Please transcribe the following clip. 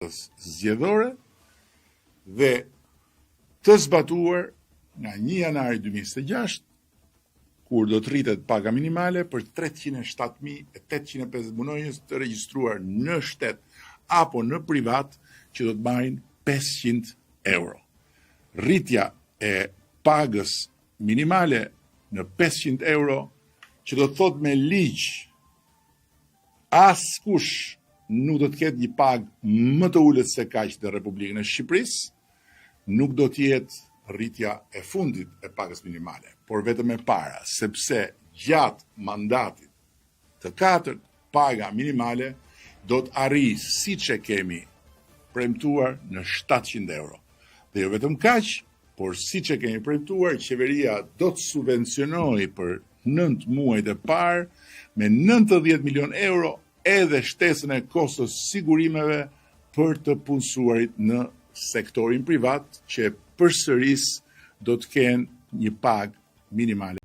datës zgjedhore dhe të zbatuar nga 1 janari 2026, kur do të rritet paga minimale për 307.850 punonjës të regjistruar në shtet apo në privat që do të marrin 500 euro. Rritja e pagës minimale në 500 euro, që do të thot me ligj, askush nuk do të ketë një pagë më të ulët se kaq në Republikën e Shqipërisë, nuk do të jetë rritja e fundit e pagës minimale, por vetëm e para, sepse gjatë mandatit të 4 paga minimale do të arrijë, siç e kemi premtuar, në 700 euro. Dhe jo vetëm kaq, por siç e kemi premtuar, qeveria do të subvencionojë për 9 muajt e parë me 90 milion euro edhe shtesën e kostës sigurimeve për të punësuarit në sektorin privat, që përsëris do të kenë një pagë minimale.